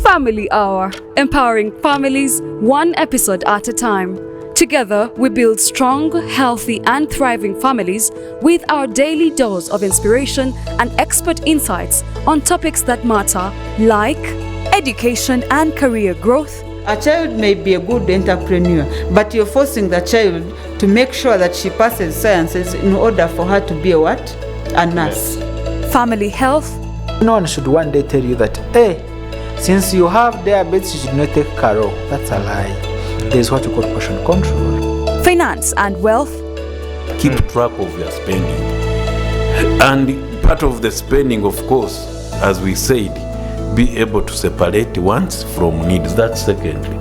Family Hour, empowering families one episode at a time. Together, we build strong, healthy, and thriving families with our daily dose of inspiration and expert insights on topics that matter, like education and career growth. A child may be a good entrepreneur, but you're forcing the child to make sure that she passes sciences in order for her to be a what? A nurse. Family health. No one should one day tell you that, hey, since you have diabetes, you should not take Caro. That's a lie. There's what you call portion control. Finance and wealth. Keep track of your spending. And part of the spending, of course, as we said, be able to separate wants from needs. That's secondly.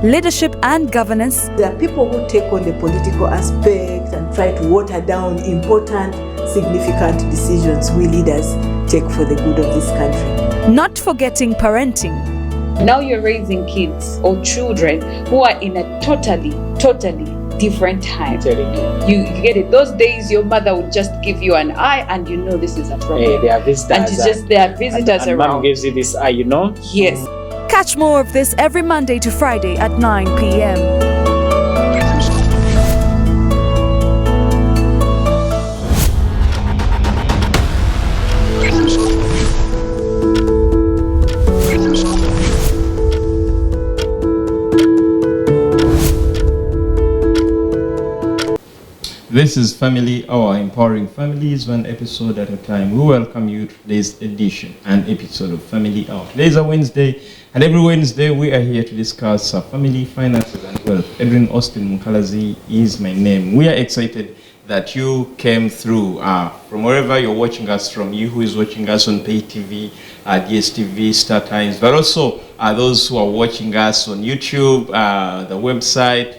Leadership and governance. There are people who take on the political aspect and try to water down important, significant decisions we leaders take for the good of this country. Not forgetting parenting. Now you're raising kids or children who are in a totally different time. You get it. Those days your mother would just give you an eye and you know this is a problem. Hey, there are visitors. And there are visitors and around. Mom gives you this eye, you know? Yes. Catch more of this every Monday to Friday at 9 p.m. This is Family Hour, empowering families one episode at a time. We welcome you to today's edition and episode of Family Hour. Today is a Wednesday, and every Wednesday we are here to discuss family, finances, and wealth. Edwin Austin Mukalazi is my name. We are excited that you came through from wherever you're watching us from, you who is watching us on Pay TV, DSTV, Star Times, but also those who are watching us on YouTube, the website,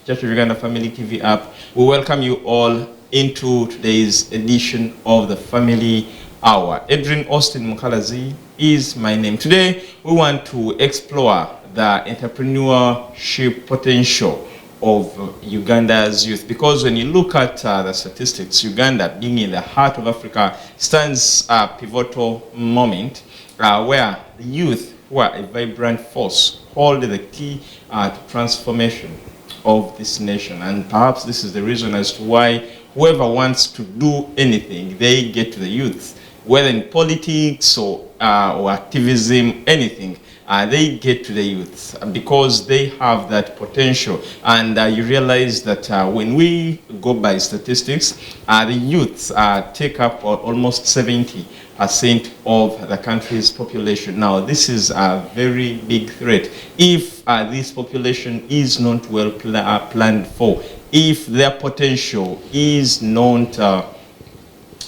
Church of Uganda Family TV app. We welcome you all into today's edition of the Family Hour. Edwin Austin Mukalazi is my name. Today, we want to explore the entrepreneurship potential of Uganda's youth. Because when you look at the statistics, Uganda, being in the heart of Africa, stands a pivotal moment where the youth, who are a vibrant force, hold the key to transformation of this nation. And perhaps this is the reason as to why whoever wants to do anything, they get to the youth, whether in politics or activism, anything, they get to the youth because they have that potential. And you realize that when we go by statistics, the youth take up almost 70% of the country's population. Now, this is a very big threat. If this population is not well planned for, if their potential is not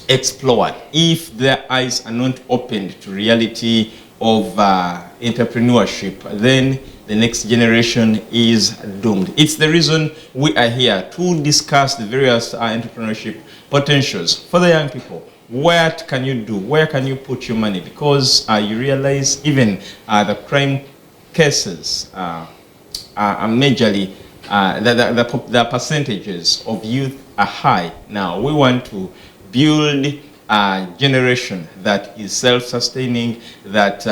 explored, if their eyes are not opened to reality of entrepreneurship, then the next generation is doomed. It's the reason we are here to discuss the various entrepreneurship potentials for the young people. What can you do? Where can you put your money? Because you realize even the crime cases are majorly, the percentages of youth are high. Now, we want to build a generation that is self-sustaining, that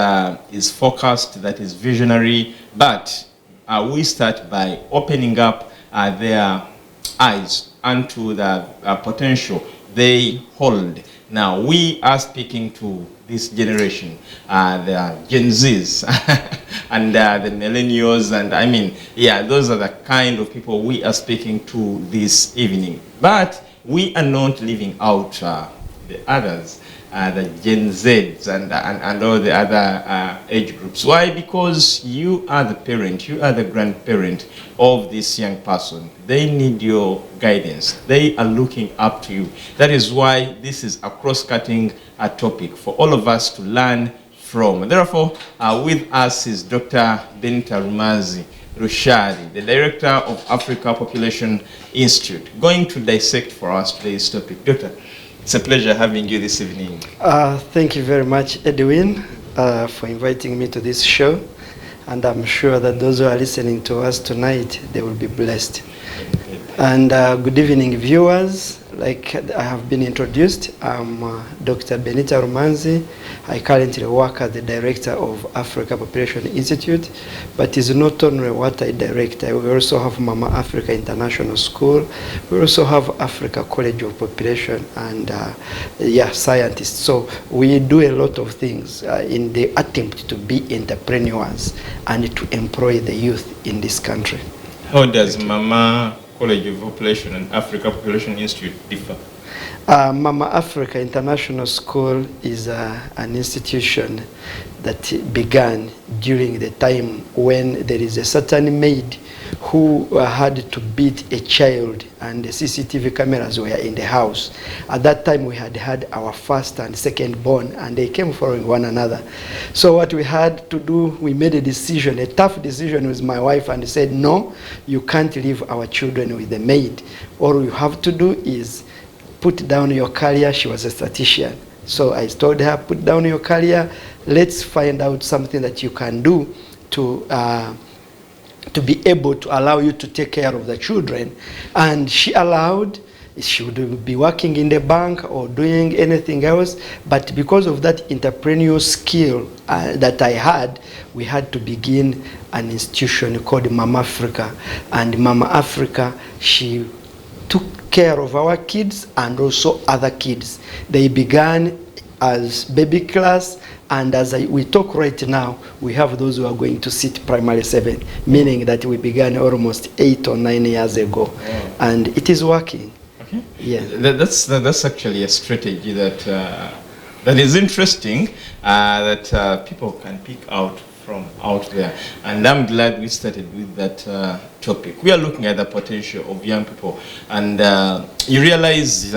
is focused, that is visionary, but we start by opening up their eyes onto the potential they hold. Now, we are speaking to this generation, the Gen Zs and the millennials, and I mean, yeah, those are the kind of people we are speaking to this evening. But we are not leaving out the others, the Gen Zs and all the other age groups. Why? Because you are the parent, you are the grandparent of this young person. They need your guidance. They are looking up to you. That is why this is a cross-cutting topic for all of us to learn from. Therefore, with us is Dr. Benita Rushari, the Director of Africa Population Institute, going to dissect for us today's topic. Doctor, it's a pleasure having you this evening. Thank you very much, Edwin, for inviting me to this show. And I'm sure that those who are listening to us tonight, they will be blessed. And good evening, viewers. like I have been introduced, I'm Dr. Benita Rumanzi. I currently work as the director of Africa Population Institute, but it's not only what I direct. We also have Mama Africa International School. We also have Africa College of Population and scientists. So we do a lot of things in the attempt to be entrepreneurs and to employ the youth in this country. How does Mama College of Population and Africa Population Institute differ? Mama Africa International School is an institution that began during the time when there is a certain maid who had to beat a child and the CCTV cameras were in the house. At that time we had our first and second born and they came following one another. So what we had to do, we made a decision, a tough decision with my wife, and said, no, you can't leave our children with the maid. All you have to do is put down your career. She was a statistician. So I told her, put down your career, let's find out something that you can do to be able to allow you to take care of the children. And she allowed. She would be working in the bank or doing anything else, but because of that entrepreneurial skill that I had, we had to begin an institution called Mama Africa. And Mama Africa, she took care of our kids and also other kids. They began as baby class, and as we talk right now, we have those who are going to sit primary 7, meaning that we began almost 8 or 9 years ago. And it is working. Okay. Yeah. That's actually a strategy that is interesting, that people can pick out from out there. And I'm glad we started with that topic. We are looking at the potential of young people, and you realize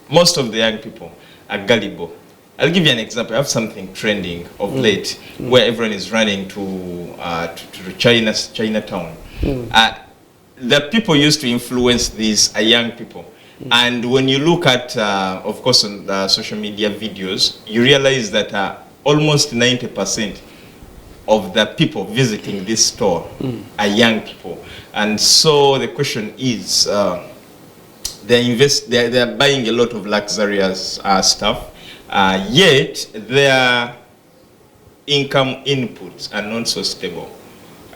most of the young people are gullible. I'll give you an example. I have something trending of late where everyone is running to Chinatown. The people used to influence these young people. And when you look at, of course, on the social media videos, you realize that almost 90% of the people visiting this store are young people. And so the question is, they're buying a lot of luxurious stuff, yet their income inputs are not so stable.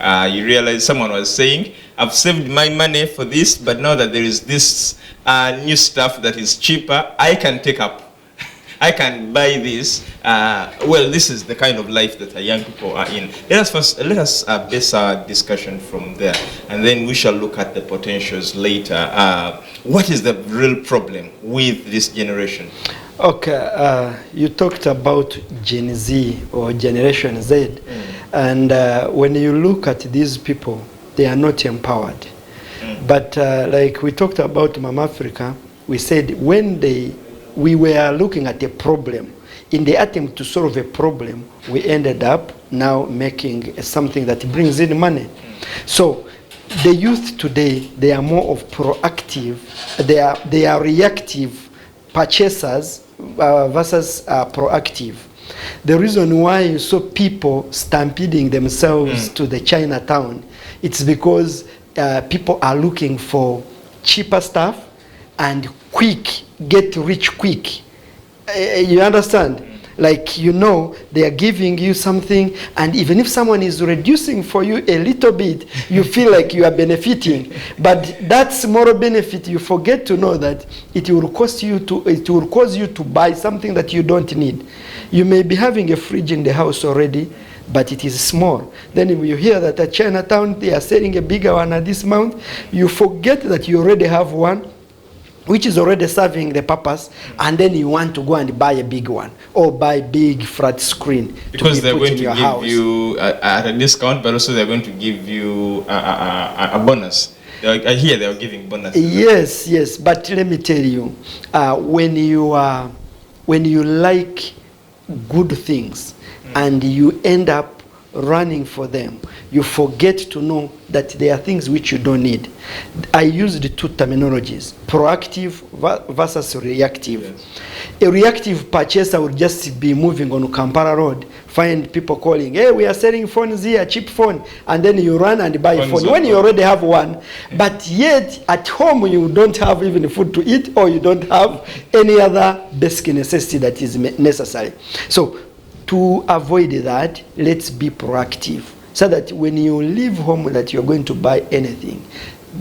You realize, someone was saying, I've saved my money for this, but now that there is this new stuff that is cheaper, I can take up. I can buy this. Well, this is the kind of life that our young people are in. Let us base our discussion from there, and then we shall look at the potentials later. What is the real problem with this generation? Okay, you talked about Gen Z or Generation Z, and when you look at these people, they are not empowered. But like we talked about Mama Africa, we said when we were looking at a problem, in the attempt to solve a problem, we ended up now making something that brings in money. So the youth today, they are more of proactive, they are reactive purchasers versus proactive. The reason why you saw people stampeding themselves to the Chinatown, it's because people are looking for cheaper stuff and quick, get rich quick. You understand? Like, you know, they are giving you something, and even if someone is reducing for you a little bit, you feel like you are benefiting. But that small benefit, you forget to know that it will cause you to buy something that you don't need. You may be having a fridge in the house already, but it is small. Then if you hear that at Chinatown they are selling a bigger one at this amount, you forget that you already have one which is already serving the purpose, and then you want to go and buy a big one or buy big flat screen because they're going to give you at a discount, but also they're going to give you a bonus. I hear they're giving bonuses. Yes, but let me tell you, when you like good things and you end up running for them, you forget to know that there are things which you don't need. I used the two terminologies, proactive versus reactive. Yes. A reactive purchaser would just be moving on Kampala Road, find people calling, hey, we are selling phones here, cheap phone, and then you run and buy a phone when you already have one, but yet at home you don't have even food to eat, or you don't have any other basic necessity that is necessary. So to avoid that, let's be proactive, so that when you leave home that you're going to buy anything,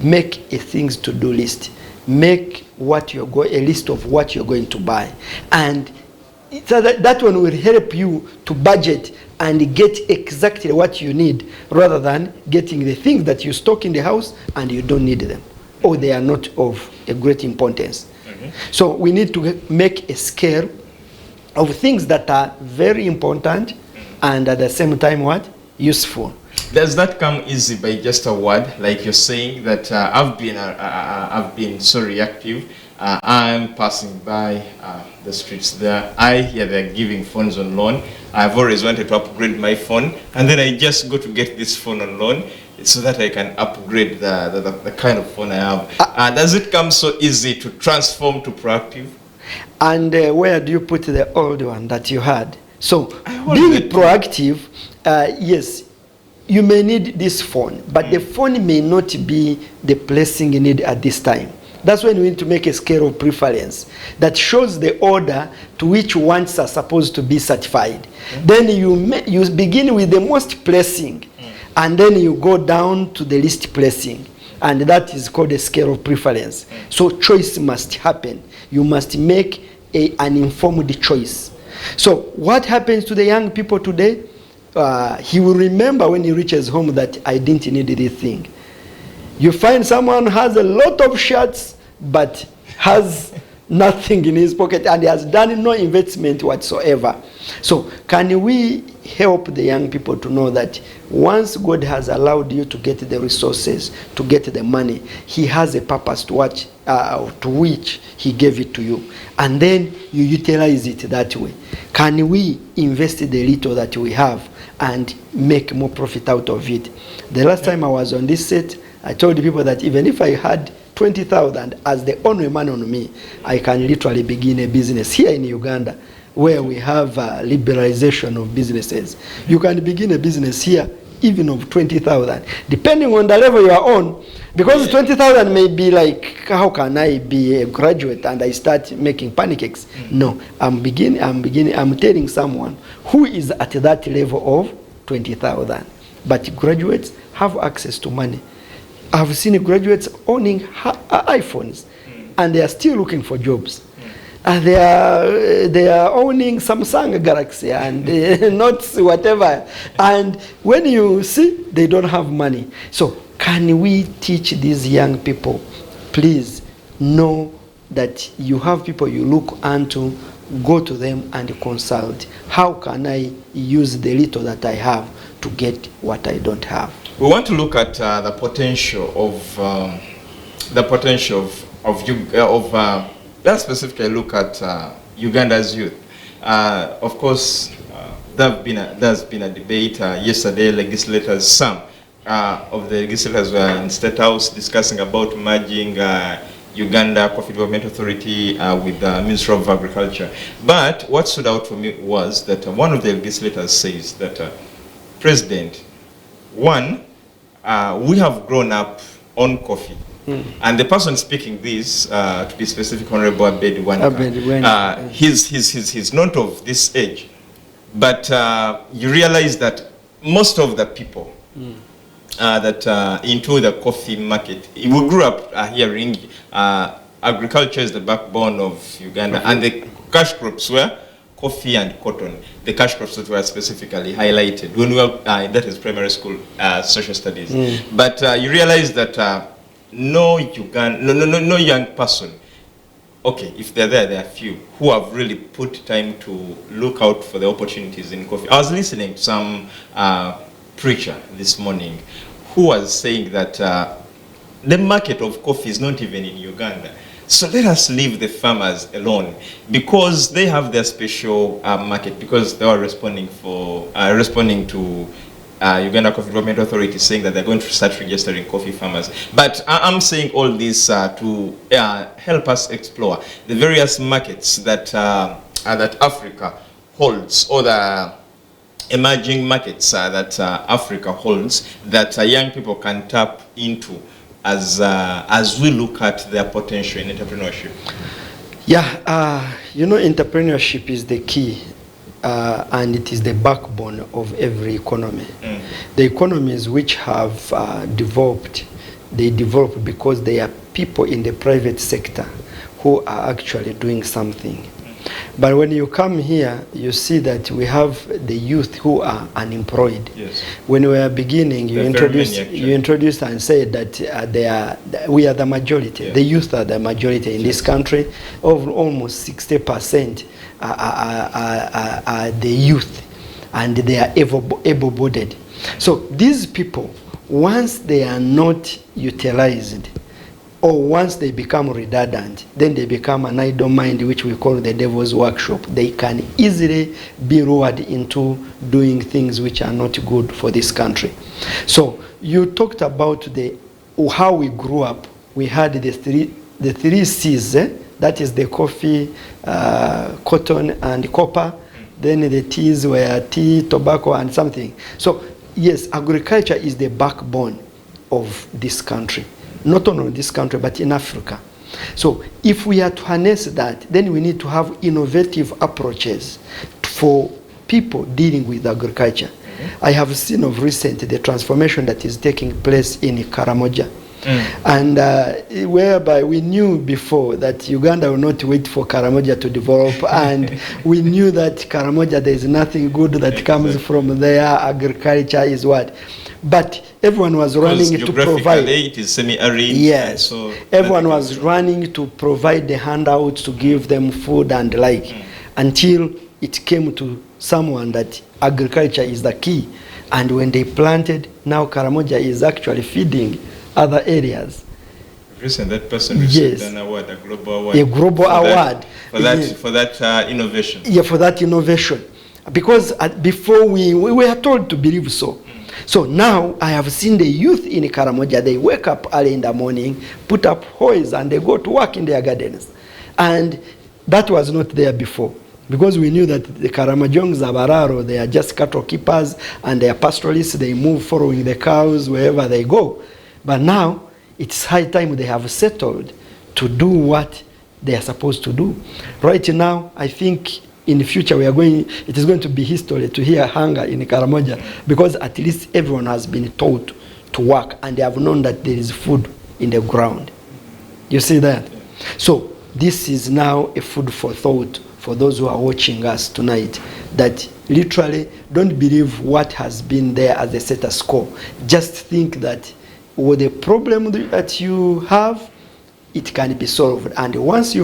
make a things to do list. Make a list of what you're going to buy, and so that one will help you to budget and get exactly what you need, rather than getting the things that you stock in the house and you don't need them, or they are not of a great importance. So we need to make a scale of things that are very important and at the same time useful. Does that come easy by just a word, like you're saying that I've been so reactive? I'm passing by the streets there. I hear they're giving phones on loan. I've always wanted to upgrade my phone, and then I just go to get this phone on loan so that I can upgrade the kind of phone I have. Does it come so easy to transform to proactive? And where do you put the old one that you had? So being proactive, yes, you may need this phone, but the phone may not be the blessing you need at this time. That's when we need to make a scale of preference that shows the order to which wants are supposed to be certified. Then you begin with the most pressing, and then you go down to the least pressing, and that is called a scale of preference. So choice must happen. You must make an informed choice. So what happens to the young people today? He will remember when he reaches home that I didn't need this thing. You find someone has a lot of shirts but has nothing in his pocket, and he has done no investment whatsoever. So can we help the young people to know that once God has allowed you to get the resources, to get the money, he has a purpose to which he gave it to you, and then you utilize it that way. Can we invest the little that we have and make more profit out of it? The last time I was on this set, I told people that even if I had 20,000 as the only man on me, I can literally begin a business here in Uganda, where we have liberalization of businesses. You can begin a business here even of 20,000, depending on the level you are on, because 20,000 may be like, how can I be a graduate and I start making pancakes? No, I'm telling someone who is at that level of 20,000. But graduates have access to money. I've seen graduates owning iPhones, and they are still looking for jobs. And they are owning Samsung Galaxy and not whatever. And when you see, they don't have money. So can we teach these young people, please know that you have people you look unto, go to them and consult. How can I use the little that I have to get what I don't have? We want to look at the potential of let's specifically look at Uganda's youth. Of course, there's been a debate yesterday. Legislators, some of the legislators were in State House discussing about merging Uganda Coffee Development Authority with the Ministry of Agriculture. But what stood out for me was that one of the legislators says that, President, one, we have grown up on coffee. And the person speaking this, to be specific, Honorable Abedi Wanka, he's not of this age. But you realize that most of the people that into the coffee market, we grew up hearing agriculture is the backbone of Uganda, and the cash crops were coffee and cotton, the cash crops that were specifically highlighted when we were, that is primary school social studies. But you realize that no young person, okay, if they're there, there are few who have really put time to look out for the opportunities in coffee. I was listening to some preacher this morning who was saying that the market of coffee is not even in Uganda. So let us leave the farmers alone, because they have their special market, because they are responding to Uganda Coffee Development Authority saying that they're going to start registering coffee farmers. But I'm saying all this to help us explore the various markets that Africa holds, or the emerging markets that Africa holds, that young people can tap into as we look at their potential in entrepreneurship. Yeah, entrepreneurship is the key, and it is the backbone of every economy. The economies which have developed, they develop because there are people in the private sector who are actually doing something. But when you come here, you see that we have the youth who are unemployed. Yes. When we were beginning, you introduced and said that we are the majority. Yeah. The youth are the majority in this country. Of almost 60% are the youth, and they are able-bodied. So these people, once they are not utilized, or once they become redundant, then they become an idle mind, which we call the devil's workshop. They can easily be lured into doing things which are not good for this country. So you talked about how we grew up. We had the three C's. That is the coffee, cotton, and copper. Then the T's were tea, tobacco, and something. So yes, agriculture is the backbone of this country. Not only in this country, but in Africa. So if we are to harness that, then we need to have innovative approaches for people dealing with agriculture. I have seen of recent the transformation that is taking place in Karamoja. And whereby we knew before that Uganda will not wait for Karamoja to develop, and we knew that Karamoja, there is nothing good that comes from there. Agriculture is what? But everyone was running to provide. It is semi-arid. Yes. So everyone was running to provide the handouts to give them food and until it came to someone that agriculture is the key. And when they planted, now Karamoja is actually feeding other areas. Recently, that person received an award, a global award. A global award. For that innovation. Yeah, for that innovation. Because before we were told to believe so. So now I have seen the youth in Karamoja, they wake up early in the morning, put up hoes, and they go to work in their gardens. And that was not there before. Because we knew that the Karamojongs, Abararo, they are just cattle keepers, and they are pastoralists, they move following the cows wherever they go. But now, it's high time they have settled to do what they are supposed to do. Right now, I think in the future it is going to be history to hear hunger in Karamoja, because at least everyone has been taught to work, and they have known that there is food in the ground. You see that? So this is now a food for thought for those who are watching us tonight, that literally don't believe what has been there as a status quo. Just think that with the problem that you have, it can be solved, and once you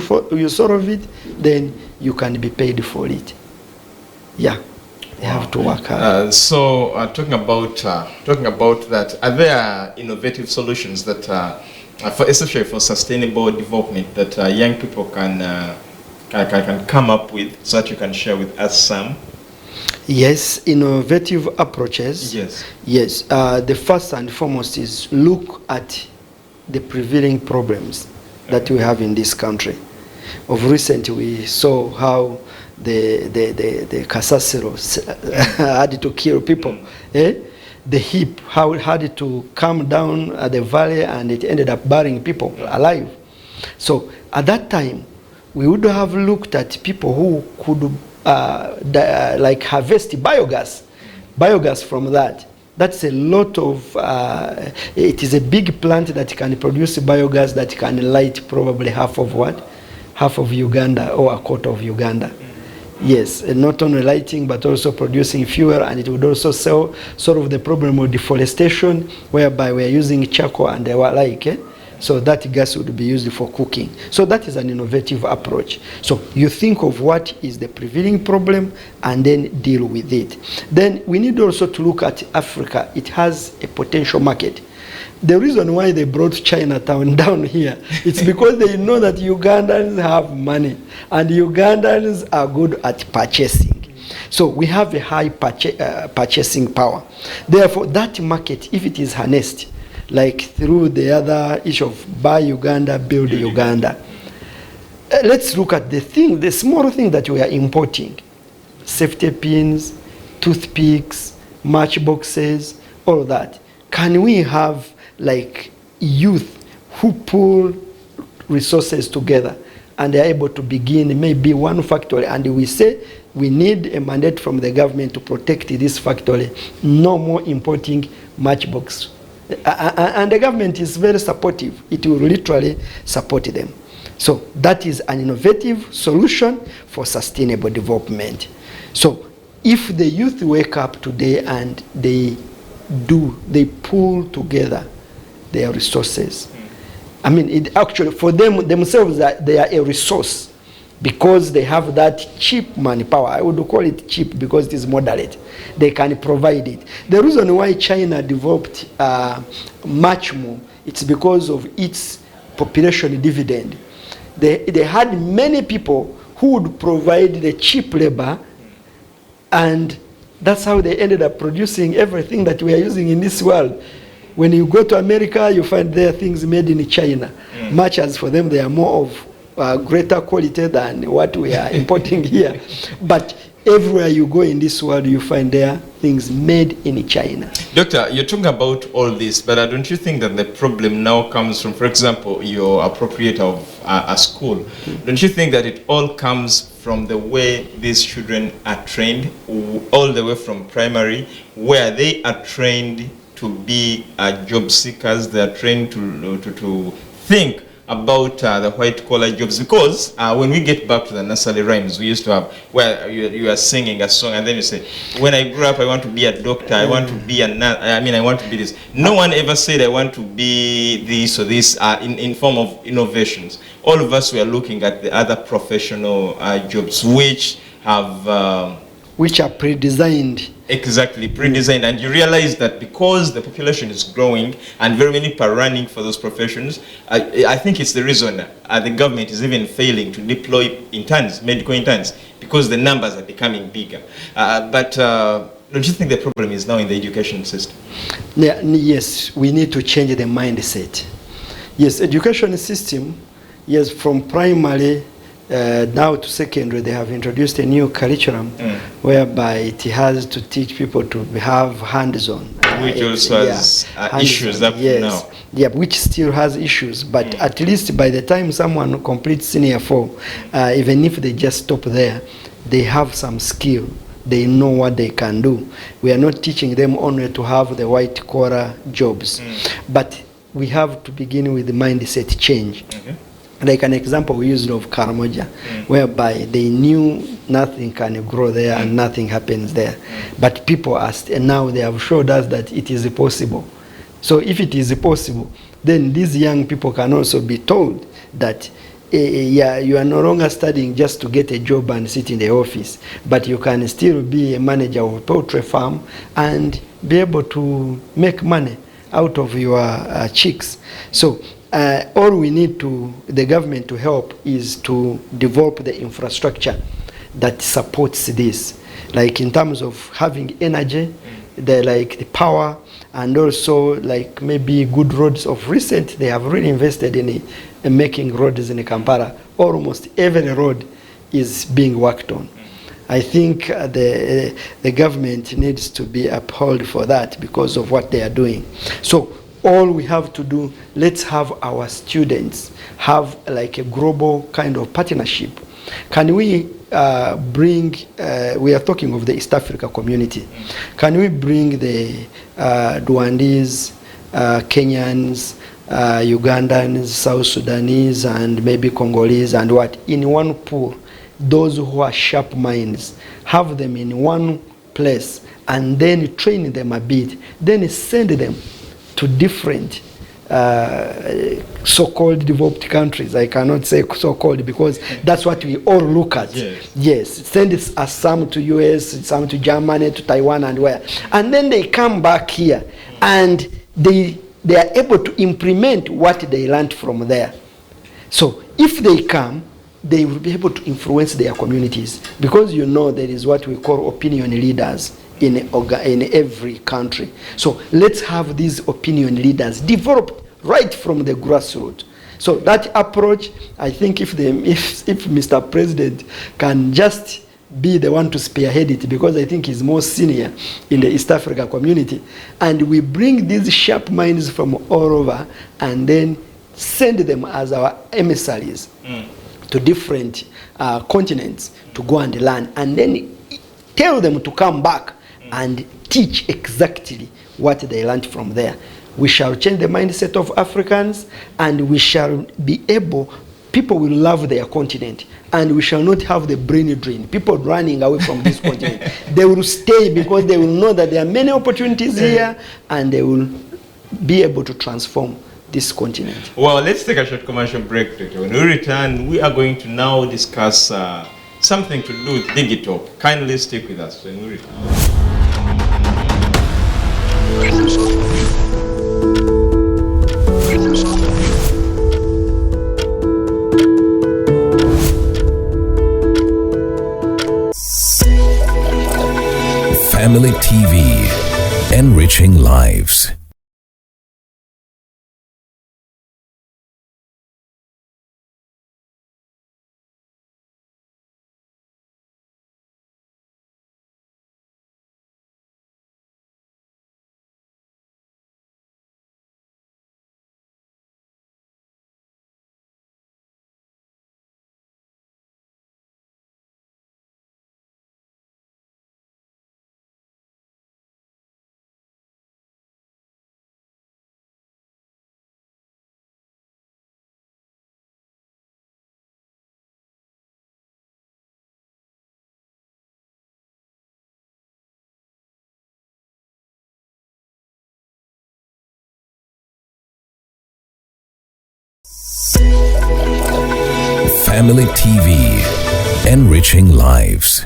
solve it, then you can be paid for it. Yeah, you have to work hard. So talking about that, are there innovative solutions that, especially for sustainable development, that young people can come up with, so that you can share with us some? Yes, innovative approaches. Yes. The first and foremost is look at the prevailing problems that we have in this country. Of recent, we saw how the Kasasiro had to kill people. The heap, how it had to come down at the valley, and it ended up burying people alive. So at that time, we would have looked at people who could harvest biogas from that. That's a lot of, it is a big plant that can produce biogas that can light probably half of Uganda, or a quarter of Uganda. Yes, and not only lighting, but also producing fuel, and it would also solve the problem of deforestation, whereby we are using charcoal and the like. So that gas would be used for cooking. So that is an innovative approach. So you think of what is the prevailing problem and then deal with it. Then we need also to look at Africa. It has a potential market. The reason why they brought Chinatown down here, it's because they know that Ugandans have money, and Ugandans are good at purchasing. So we have a high purchasing power. Therefore, that market, if it is harnessed, like through the other issue of buy Uganda, build Uganda, let's look at the small thing that we are importing. Safety pins, toothpicks, matchboxes, all that. Can we have like youth who pull resources together and they are able to begin maybe one factory, and we say we need a mandate from the government to protect this factory, no more importing matchbox. And the government is very supportive. It will literally support them. So that is an innovative solution for sustainable development. So if the youth wake up today and they pull together their resources, I mean, it actually, for them themselves, they are a resource because they have that cheap manpower. I would call it cheap because it is moderate. They can provide it. The reason why China developed much more, it's because of its population dividend. They had many people who would provide the cheap labor, and that's how they ended up producing everything that we are using in this world. When you go to America, you find there things made in China. Much as for them, they are more of greater quality than what we are importing here. But everywhere you go in this world, you find there things made in China. Doctor, you're talking about all this, but don't you think that the problem now comes from, for example, your appropriate of a school? Don't you think that it all comes from the way these children are trained, all the way from primary, where they are trained to be job seekers, they are trained to think about the white collar jobs? Because when we get back to the nursery rhymes we used to have, where you are singing a song and then you say, when I grow up I want to be a doctor, I want to be a nurse, I want to be this. No one ever said I want to be this or this in form of innovations. All of us were looking at the other professional jobs which have which are pre-designed. Exactly, pre-designed. And you realize that because the population is growing and very many people are running for those professions, I think it's the reason the government is even failing to deploy interns, medical interns, because the numbers are becoming bigger. But don't you think the problem is now in the education system? Yeah, yes, we need to change the mindset. Yes, education system, yes, from primary now to secondary, they have introduced a new curriculum whereby it has to teach people to have hands-on. Which also has issues up to now. Yeah, which still has issues, but at least by the time someone completes senior 4, even if they just stop there, they have some skill. They know what they can do. We are not teaching them only to have the white collar jobs, but we have to begin with the mindset change. Like an example we used of Karamoja, whereby they knew nothing can grow there and nothing happens there. But people asked, and now they have showed us that it is possible. So if it is possible, then these young people can also be told that you are no longer studying just to get a job and sit in the office, but you can still be a manager of a poultry farm and be able to make money out of your chicks. So all we need the government to help is to develop the infrastructure that supports this, like in terms of having energy, the power, and also like maybe good roads. Of recent, they have really invested in making roads in Kampala. Almost every road is being worked on. I think the government needs to be upheld for that because of what they are doing. So all we have to do, let's have our students have like a global kind of partnership. Can we bring, we are talking of the East Africa community, can we bring the Rwandese, Kenyans, Ugandans, South Sudanese, and maybe Congolese and what, in one pool, those who are sharp minds, have them in one place and then train them a bit, then send them to different so-called developed countries. I cannot say so-called because that's what we all look at. Yes, send us some to US, some to Germany, to Taiwan and where. And then they come back here and they are able to implement what they learned from there. So if they come, they will be able to influence their communities, because you know there is what we call opinion leaders in every country. So let's have these opinion leaders developed right from the grassroots. So that approach, I think if Mr. President can just be the one to spearhead it, because I think he's more senior in the East Africa community, and we bring these sharp minds from all over and then send them as our emissaries to different continents to go and learn, and then tell them to come back and teach exactly what they learned from there. We shall change the mindset of Africans, and we shall be able, people will love their continent, and we shall not have the brain drain, people running away from this continent. They will stay because they will know that there are many opportunities here, and they will be able to transform this continent. Well, let's take a short commercial break, Doctor. When we return, we are going to now discuss something to do with digital. Kindly stick with us when we return. Family TV, enriching lives. Family TV, enriching lives.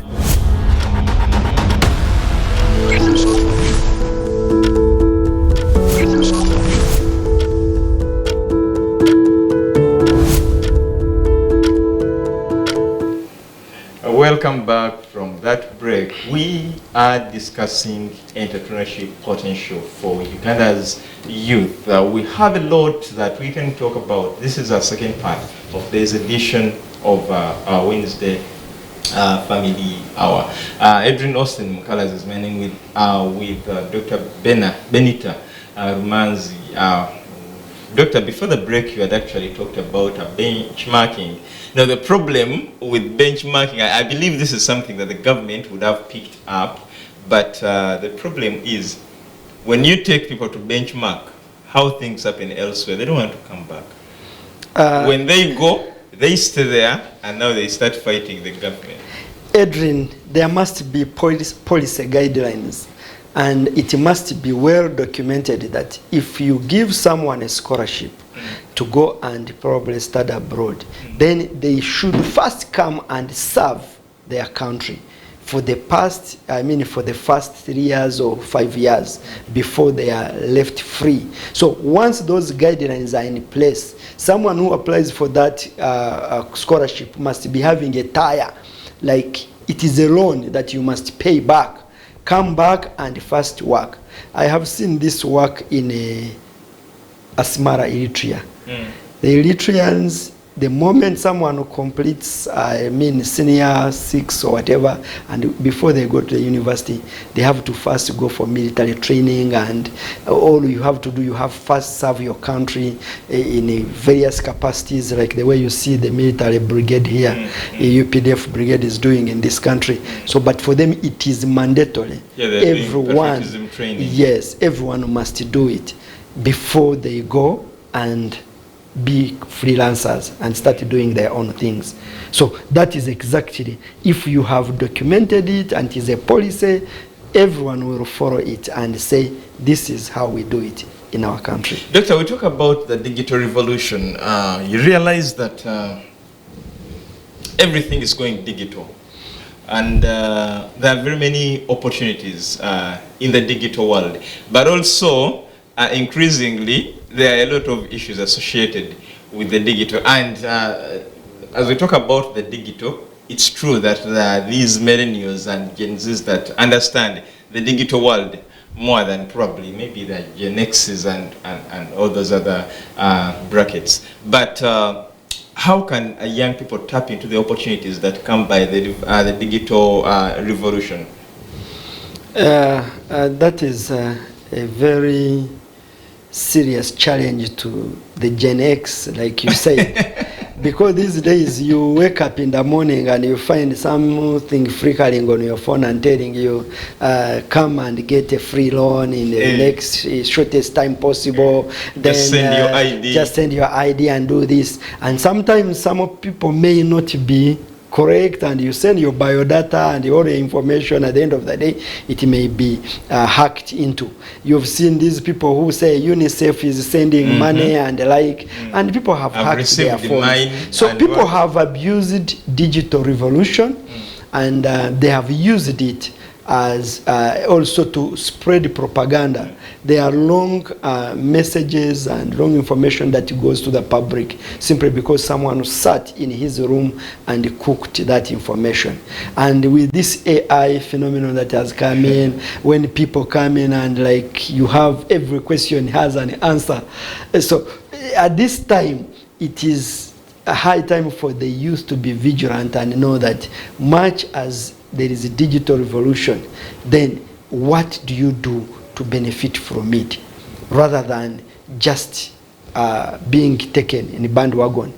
Welcome back from that break. We are discussing entrepreneurship potential for Uganda's youth. We have a lot that we can talk about. This is our second part of this edition of our Wednesday Family Hour. Adrian Austin Mukalas is manning with Dr. Benita Rumanzi. Doctor, before the break, you had actually talked about benchmarking. Now, the problem with benchmarking, I believe this is something that the government would have picked up, but the problem is when you take people to benchmark how things happen elsewhere, they don't want to come back. When they go, they stay there, and now they start fighting the government. Adrian, there must be policy guidelines, and it must be well documented that if you give someone a scholarship to go and probably study abroad, then they should first come and serve their country for the first 3 years or 5 years before they are left free. So once those guidelines are in place, someone who applies for that scholarship must be having a tire, like it is a loan that you must pay back. Come back and first work. I have seen this work in Asmara, Eritrea. The Eritreans, the moment someone completes, senior 6 or whatever, and before they go to the university, they have to first go for military training, and all you have to do, you have first serve your country in various capacities, like the way you see the military brigade here, UPDF brigade is doing in this country. So, but for them, it is mandatory. Yeah, everyone, yes, everyone must do it before they go and be freelancers and start doing their own things. So that is exactly, if you have documented it and it is a policy, everyone will follow it and say, this is how we do it in our country. Doctor, we talk about the digital revolution. You realize that everything is going digital, and there are very many opportunities in the digital world, but also increasingly there are a lot of issues associated with the digital, and as we talk about the digital, it's true that these millennials and Gen Zs that understand the digital world more than probably maybe the Gen Xs and all those other brackets. But how can young people tap into the opportunities that come by the digital revolution? That is a very serious challenge to the Gen X, like you say. Because these days you wake up in the morning and you find something flickering on your phone and telling you, come and get a free loan in the next shortest time possible. Just Then, send your ID. Just send your ID and do this. And sometimes some people may not be correct, and you send your biodata and all the information. At the end of the day, it may be hacked into. You've seen these people who say UNICEF is sending money and the like, and people have hacked their phones. So people have abused digital revolution, and they have used it as also to spread propaganda. There are long messages and long information that goes to the public simply because someone sat in his room and cooked that information. And with this AI phenomenon that has come in, when people come in and like you have every question has an answer. So at this time, it is a high time for the youth to be vigilant and know that much as there is a digital revolution, then what do you do to benefit from it, rather than just being taken in a bandwagon.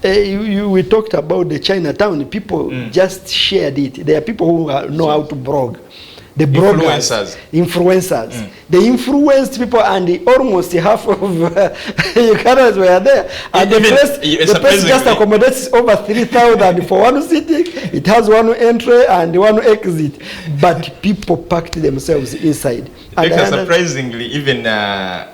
We talked about the Chinatown. People just shared it. There are people who know how to blog. The bloggers, influencers. They influenced people, and almost half of Ugandans were there. And the place just accommodates over 3,000 for one sitting. It has one entry and one exit, but people packed themselves inside. Because surprisingly, even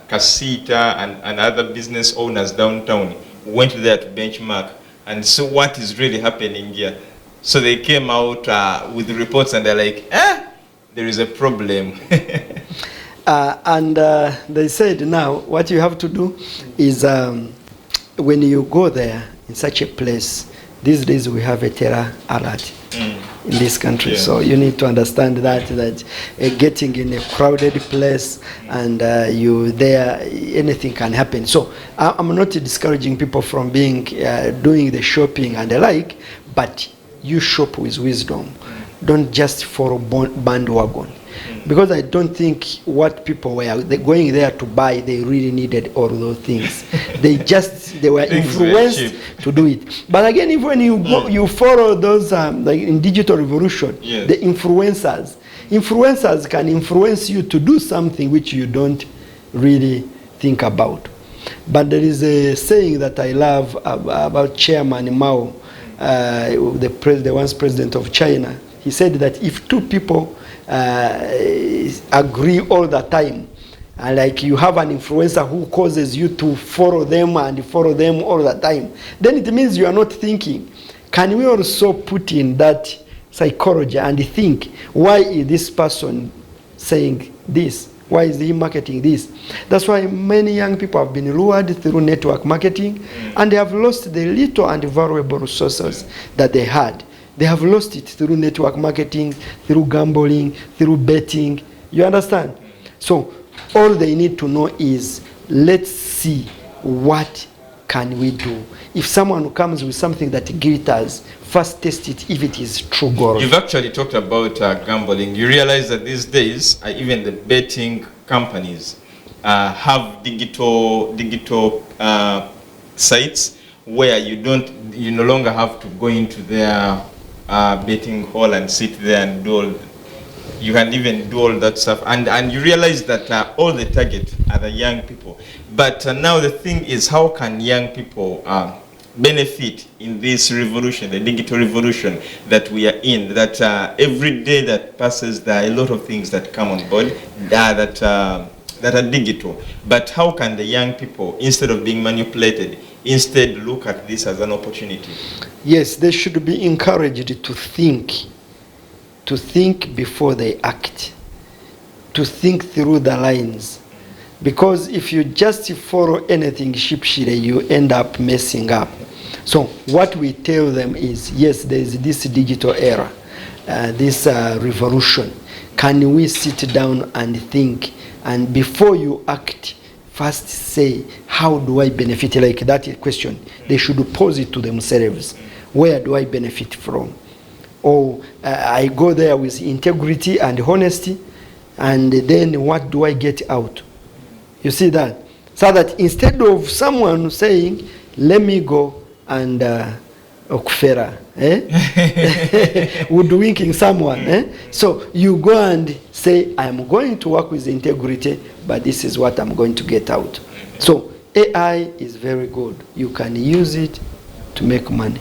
Casita and other business owners downtown went there to benchmark and saw what is really happening here. So they came out with reports, and they're like, there is a problem. And they said, now what you have to do is when you go there in such a place, these days we have a terror alert in this country. Yeah. So you need to understand that getting in a crowded place and you there, anything can happen. So I'm not discouraging people from being doing the shopping and the like, but you shop with wisdom. Don't just follow bandwagon. Because I don't think what people were going there to buy, they really needed all those things. They were influenced to do it. But again, if when you go, you follow those like in digital revolution, the influencers can influence you to do something which you don't really think about. But there is a saying that I love about Chairman Mao, the once president of China. He said that if two people agree all the time, and like you have an influencer who causes you to follow them and follow them all the time, then it means you are not thinking. Can we also put in that psychology and think, why is this person saying this? Why is he marketing this? That's why many young people have been lured through network marketing, and they have lost the little and valuable resources that they had. They have lost it through network marketing, through gambling, through betting. You understand? So all they need to know is, let's see what can we do. If someone comes with something that glitters, first test it if it is true gold. You've actually talked about gambling. You realize that these days, even the betting companies have digital sites where you no longer have to go into their betting hall and sit there and do all. You can even do all that stuff, and you realize that all the target are the young people. But now the thing is, how can young people benefit in this revolution, the digital revolution that we are in? That every day that passes, there are a lot of things that come on board that are digital. But how can the young people, instead of being manipulated, instead look at this as an opportunity? Yes, they should be encouraged to think before they act, to think through the lines. Because if you just follow anything sheepishly, you end up messing up. So what we tell them is, yes, there is this digital era, this revolution. Can we sit down and think? And before you act, first say, how do I benefit? Like that question, they should pose it to themselves. Where do I benefit from? Or I go there with integrity and honesty, and then what do I get out? You see that? So that instead of someone saying, let me go and okufera, woodwinking someone. So you go and say, I'm going to work with integrity, but this is what I'm going to get out. So AI is very good. You can use it to make money.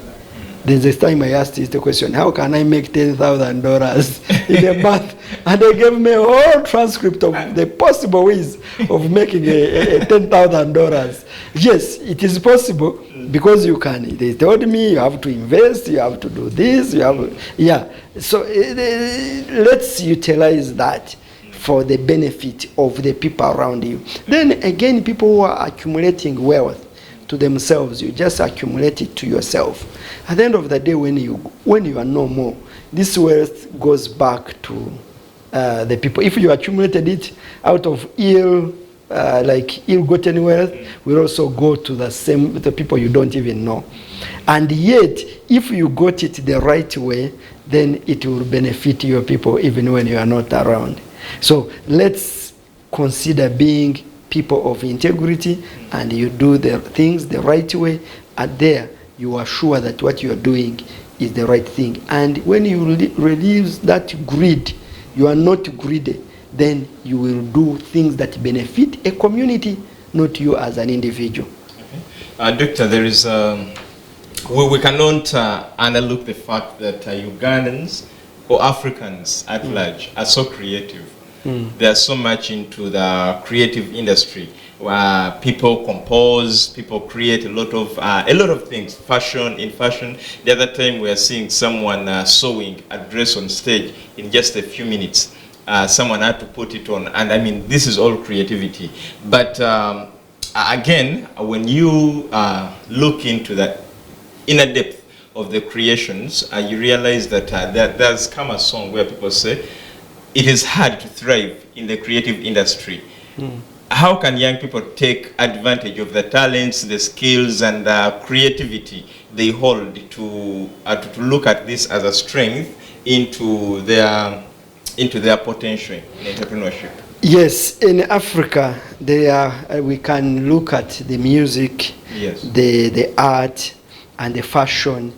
There's this time I asked this the question, how can I make $10,000 in a month? And they gave me a whole transcript of the possible ways of making a $10,000. Yes, it is possible because you can. They told me you have to invest, you have to do this, you have, yeah. So let's utilize that for the benefit of the people around you. Then again, people who are accumulating wealth to themselves, you just accumulate it to yourself. At the end of the day, when you are no more, this wealth goes back to the people. If you accumulated it out of ill-gotten wealth, will also go to the people you don't even know. And yet, if you got it the right way, then it will benefit your people even when you are not around. So let's consider being people of integrity, and you do the things the right way, and there you are sure that what you are doing is the right thing. And when you release that greed, you are not greedy, then you will do things that benefit a community, not you as an individual. Okay. Doctor, there is we cannot overlook the fact that Ugandans or Africans at large are so creative. They are so much into the creative industry where people compose, people create a lot of things. In fashion, the other time we are seeing someone sewing a dress on stage in just a few minutes. Someone had to put it on, and I mean, this is all creativity. But again, when you look into the inner depth of the creations, you realize that there's come a song where people say, it is hard to thrive in the creative industry. How can young people take advantage of the talents, the skills, and the creativity they hold to look at this as a strength into their potential in entrepreneurship? Yes, in Africa, we can look at the music, yes, the art, and the fashion,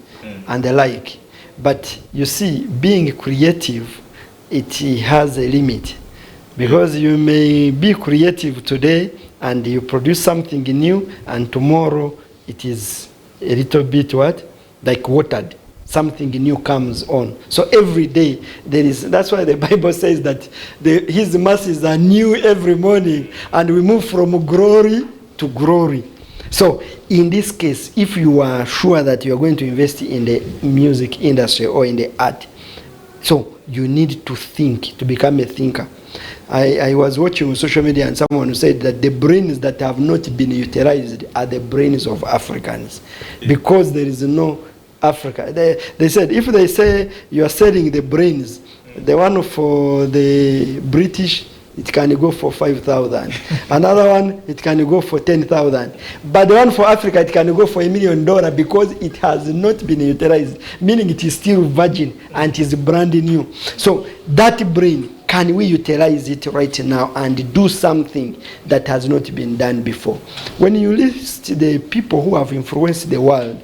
and the like. But you see, being creative, it has a limit, because you may be creative today and you produce something new, and tomorrow it is a little bit like watered. Something new comes on. So every day that's why the Bible says that his mercies are new every morning, and we move from glory to glory. So in this case, if you are sure that you are going to invest in the music industry or in the art, so you need to think, to become a thinker. I was watching on social media, and someone said that the brains that have not been utilized are the brains of Africans, because there is no Africa. They said, if they say you are selling the brains, the one for the British, it can go for 5,000. Another one, it can go for 10,000. But the one for Africa, it can go for $1 million, because it has not been utilized, meaning it is still virgin and it is brand new. So that brain, can we utilize it right now and do something that has not been done before? When you list the people who have influenced the world,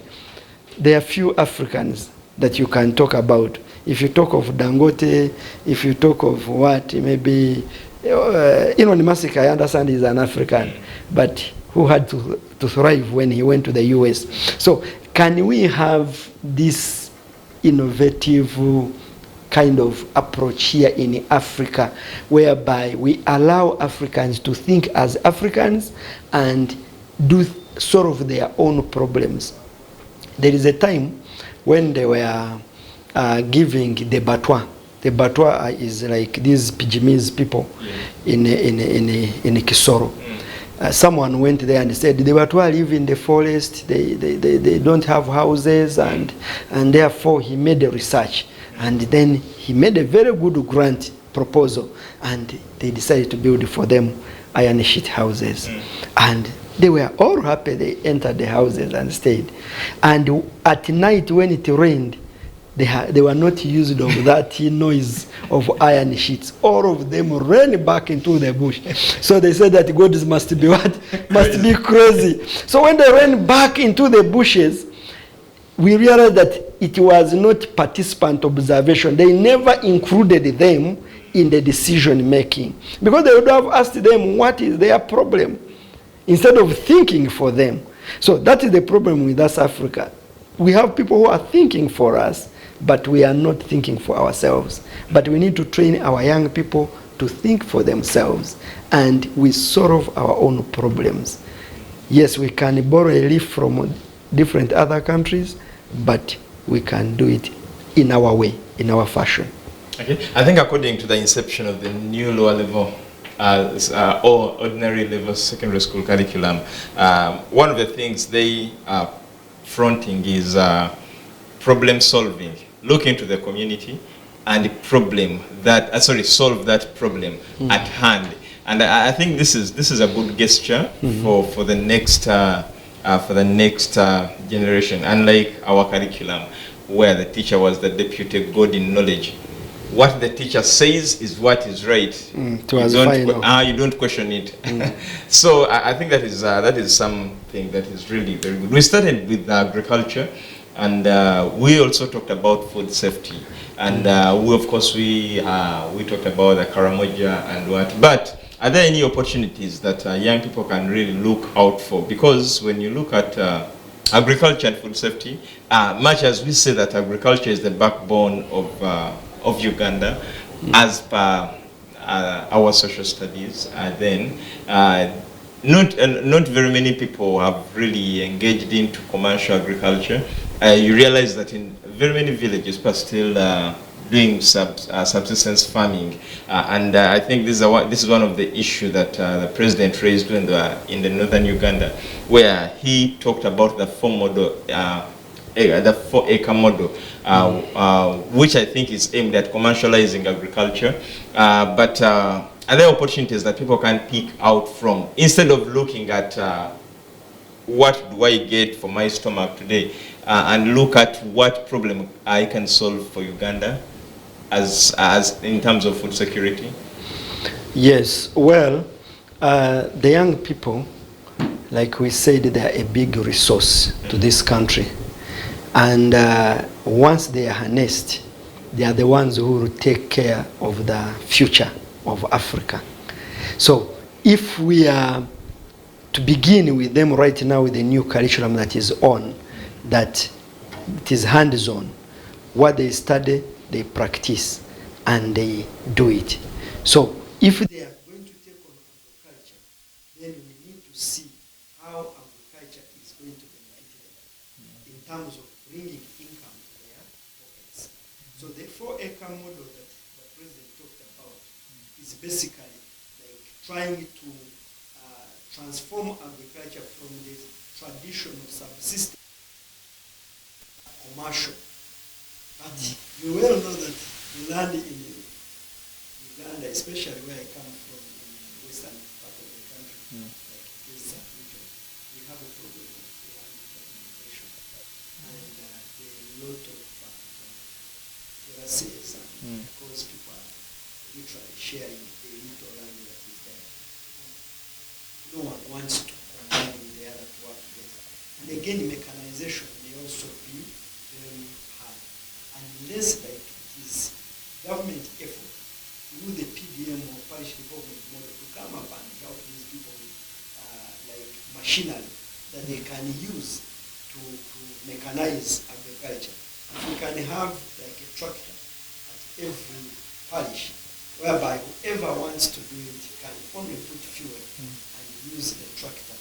there are few Africans that you can talk about. If you talk of Dangote, if you talk of maybe Elon Musk, I understand he's an African, but who had to thrive when he went to the US. So can we have this innovative kind of approach here in Africa, whereby we allow Africans to think as Africans and solve their own problems? There is a time when they were giving the baton The Batwa is like these Pygmies people in Kisoro. Someone went there and said, the Batwa live in the forest, they don't have houses, and therefore he made a research. And then he made a very good grant proposal, and they decided to build for them iron sheet houses. And they were all happy. They entered the houses and stayed. And at night when it rained, they were not used of that noise of iron sheets. All of them ran back into the bush. So they said that God must be what? Must be crazy. So when they ran back into the bushes, we realized that it was not participant observation. They never included them in the decision making, because they would have asked them what is their problem instead of thinking for them. So that is the problem with us, Africa. We have people who are thinking for us, but we are not thinking for ourselves. But we need to train our young people to think for themselves, and we solve our own problems. Yes, we can borrow a leaf from different other countries, but we can do it in our way, in our fashion. Okay, I think according to the inception of the new lower level or ordinary level secondary school curriculum, one of the things they are fronting is problem solving. Look into the community and solve that problem at hand. And I think this is a good gesture for the next generation. Unlike our curriculum, where the teacher was the deputy God in knowledge, what the teacher says is what is right. You don't question it. So I think that is something that is really very good. We started with agriculture, and we also talked about food safety, and we talked about the Karamoja and what. But are there any opportunities that young people can really look out for? Because when you look at agriculture and food safety, much as we say that agriculture is the backbone of Uganda, as per our social studies, then not very many people have really engaged into commercial agriculture. You realize that in very many villages, people are still doing subsistence farming, and I think this is one of the issues that the president raised in the northern Uganda, where he talked about the 4-acre model, which I think is aimed at commercializing agriculture. But are there opportunities that people can pick out from, instead of looking at what do I get for my stomach today, and look at what problem I can solve for Uganda as in terms of food security? Yes, well, the young people, like we said, they are a big resource to this country. And once they are harnessed, they are the ones who will take care of the future of Africa. So if we are to begin with them right now with the new curriculum that is on, that it is hands-on, what they study, they practice, and they do it. So if they are going to take on agriculture, then we need to see how agriculture is going to benefit them in terms of bringing income to their pockets. So the 4-acre model that the president talked about is basically like trying to transform agriculture from the traditional subsistence commercial. But you well know that the land in Uganda, especially where I come from, in the western part of the country, like this region, we have a problem of land fragmentation, and there are a lot of terraces, and because people are literally sharing a little land that is there. No one wants to combine with the other to work together. And again, mechanization may also be very hard, unless like it is government effort through the PDM or parish development model to come up and help these people with like machinery that they can use to mechanize agriculture. If we can have like a tractor at every parish, whereby whoever wants to do it can only put fuel and use the tractor,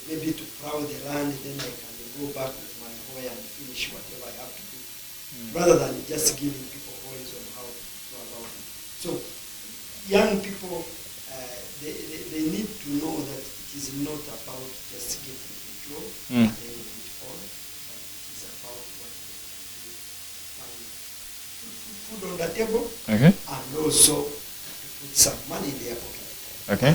maybe to plow the land, then I can go back with my hoe and finish whatever I have to do, rather than just giving people holes on how to So young people, they need to know that it is not about just getting a job and then it all, but it is about what they food on the table, and also to put some money in their pocket. Okay.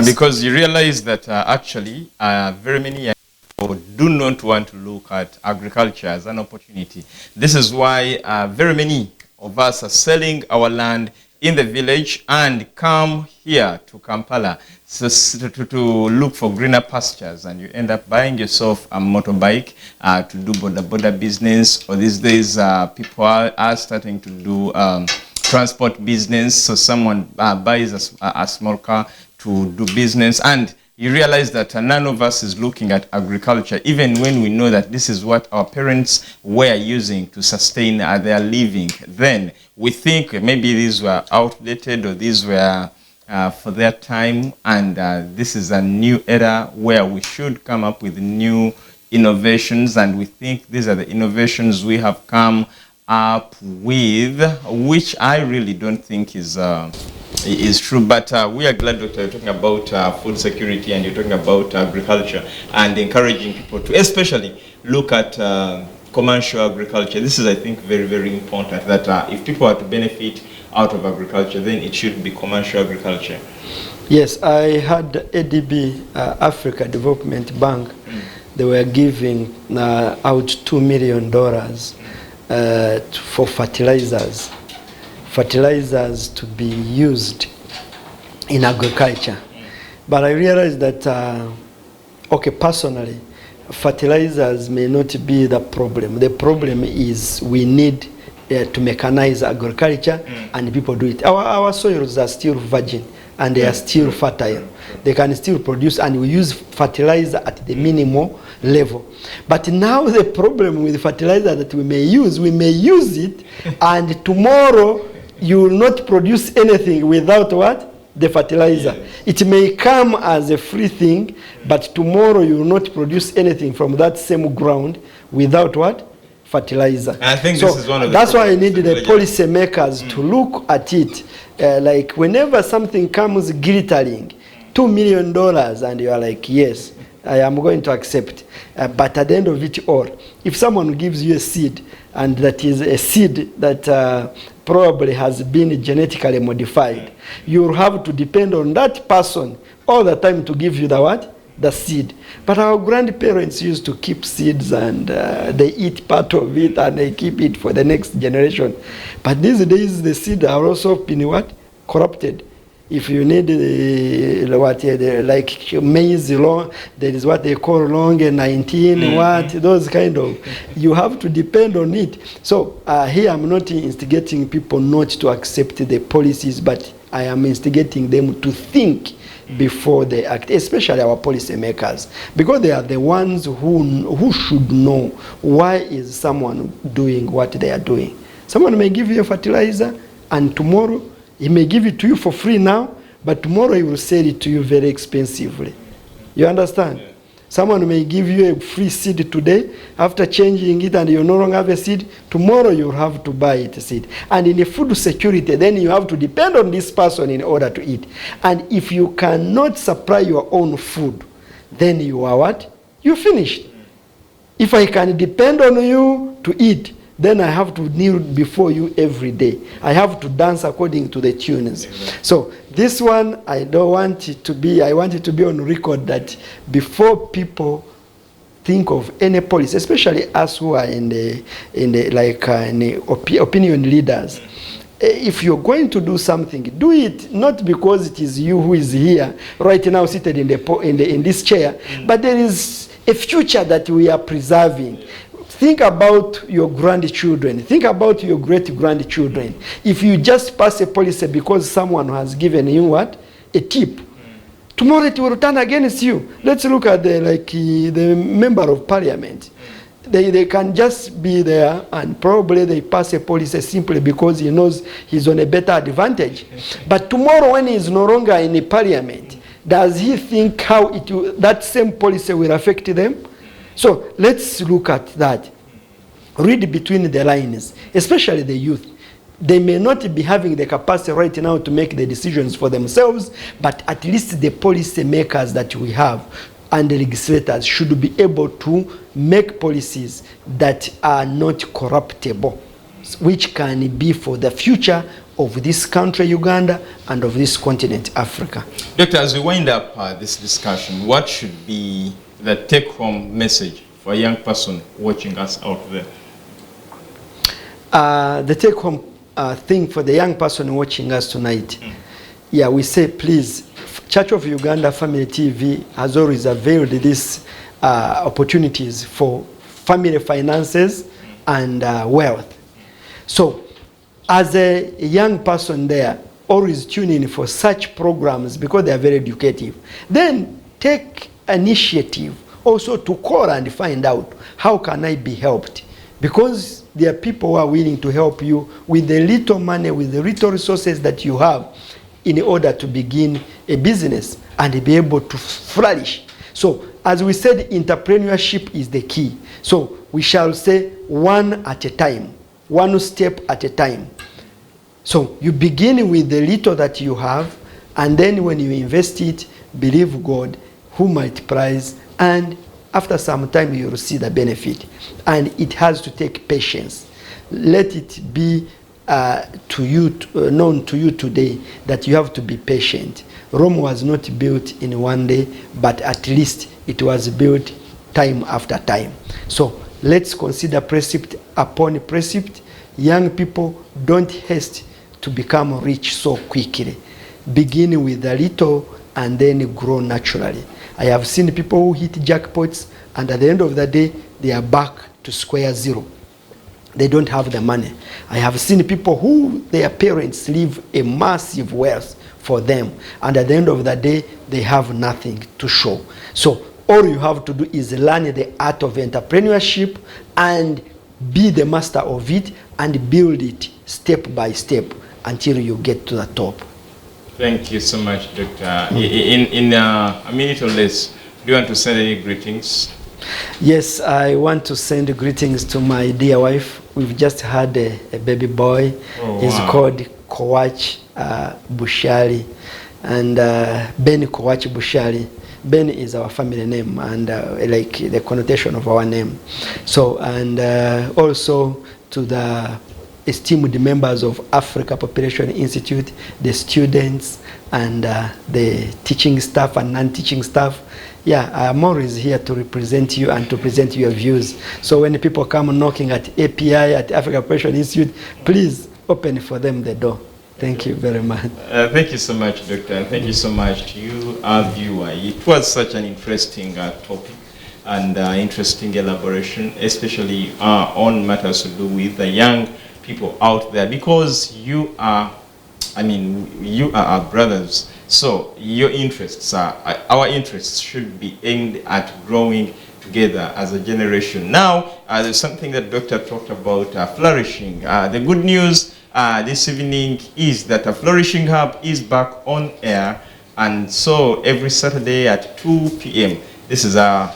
Because you realize that actually very many young people do not want to look at agriculture as an opportunity. This is why very many of us are selling our land in the village and come here to Kampala to look for greener pastures, and you end up buying yourself a motorbike to do border business, or these days people are starting to do transport business. So someone buys a small car to do business, and you realize that none of us is looking at agriculture, even when we know that this is what our parents were using to sustain their living. Then we think maybe these were outdated, or these were for their time, and this is a new era where we should come up with new innovations, and we think these are the innovations we have come up with, which I really don't think is true. But we are glad that you're talking about food security, and you're talking about agriculture, and encouraging people to especially look at commercial agriculture. This is, I think, very, very important, that if people are to benefit out of agriculture, then it should be commercial agriculture. Yes, I had ADB, Africa Development Bank. They were giving out $2 million for fertilizers to be used in agriculture. But I realized that, personally, fertilizers may not be the problem. The problem is we need to mechanize agriculture, and people do it. Our soils are still virgin, and they are still fertile. They can still produce, and we use fertilizer at the minimal level. But now the problem with fertilizer that we may use it, and tomorrow you will not produce anything without what? The fertilizer. It may come as a free thing, but tomorrow you will not produce anything from that same ground without what? Fertilizer. And I think this is one of the that's why I need the policy makers to look at it. Like whenever something comes glittering, $2 million, and you are like, yes, I am going to accept. But at the end of it all, if someone gives you a seed, and that is a seed that probably has been genetically modified, you have to depend on that person all the time to give you the what? The seed. But our grandparents used to keep seeds, and they eat part of it, and they keep it for the next generation. But these days the seeds are also been what? Corrupted. If you need like maize long, there is what they call long 19, those kind of, you have to depend on it. So here I'm not instigating people not to accept the policies, but I am instigating them to think before they act, especially our policy makers, because they are the ones who should know why is someone doing what they are doing. Someone may give you a fertilizer, and tomorrow he may give it to you for free now, but tomorrow he will sell it to you very expensively. You understand? Yeah. Someone may give you a free seed today, after changing it and you no longer have a seed, tomorrow you have to buy it a seed. And in the food security, then you have to depend on this person in order to eat. And if you cannot supply your own food, then you are what? You're finished. If I can depend on you to eat, then I have to kneel before you every day. I have to dance according to the tunes. Exactly. So this one, I don't want it to be, I want it to be on record that before people think of any policy, especially us who are in the opinion leaders, if you're going to do something, do it not because it is you who is here right now seated in this chair, but there is a future that we are preserving. Think about your grandchildren. Think about your great-grandchildren. If you just pass a policy because someone has given you what? A tip. Tomorrow it will turn against you. Let's look at the member of parliament. They can just be there, and probably they pass a policy simply because he knows he's on a better advantage. But tomorrow when he's no longer in the parliament, does he think how that same policy will affect them? So let's look at that. Read between the lines, especially the youth. They may not be having the capacity right now to make the decisions for themselves, but at least the policy makers that we have and the legislators should be able to make policies that are not corruptible, which can be for the future of this country, Uganda, and of this continent, Africa. Doctor, as we wind up this discussion, what should be the take-home message for a young person watching us out there? The take-home thing for the young person watching us tonight, yeah, we say, please, Church of Uganda Family TV has always availed these opportunities for family finances and wealth. So, as a young person there, always tune in for such programs because they are very educative. Then take initiative also to call and find out how can I be helped, because there are people who are willing to help you with the little money, with the little resources that you have, in order to begin a business and be able to flourish. So, as we said, entrepreneurship is the key. So, we shall say one at a time, one step at a time. So, you begin with the little that you have, and then when you invest it, believe God, who multiplies, and after some time you will see the benefit. And it has to take patience. Let it be known to you today that you have to be patient. Rome was not built in one day, but at least it was built time after time. So let's consider precept upon precept. Young people, don't haste to become rich so quickly. Begin with a little and then grow naturally. I have seen people who hit jackpots, and at the end of the day, they are back to square zero. They don't have the money. I have seen people who their parents leave a massive wealth for them, and at the end of the day, they have nothing to show. So all you have to do is learn the art of entrepreneurship and be the master of it and build it step by step until you get to the top. Thank you so much, Doctor. In a minute or less, do you want to send any greetings? Yes, I want to send greetings to my dear wife. We've just had a baby boy. Oh, He's wow. called Kowach Bushali, and Ben Kowach Bushali. Ben is our family name and like the connotation of our name. So, and also to the esteemed members of Africa Population Institute, the students and the teaching staff and non-teaching staff. Yeah, I'm always here to represent you and to present your views. So when people come knocking at API, at Africa Population Institute, please open for them the door. Thank you very much. Thank you so much, Doctor, and thank you so much to you, our viewer. It was such an interesting topic and interesting elaboration, especially on matters to do with the young people out there, because you are, you are our brothers. So your interests are, our interests should be aimed at growing together as a generation. Now, there's something that Doctor talked about, flourishing. The good news this evening is that a Flourishing Hub is back on air, and so every Saturday at 2 p.m. This is our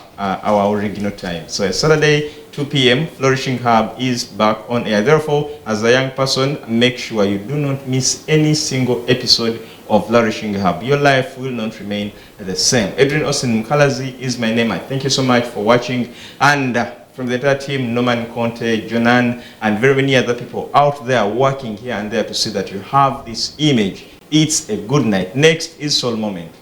original time. So a Saturday, 2 p.m. Flourishing Hub is back on air. Therefore, as a young person, make sure you do not miss any single episode of Flourishing Hub. Your life will not remain the same. Adrian Austin Mukalazi is my name. I thank you so much for watching. And from the entire team, Norman Conte, Jonan, and very many other people out there working here and there to see that you have this image. It's a good night. Next is Soul Moment.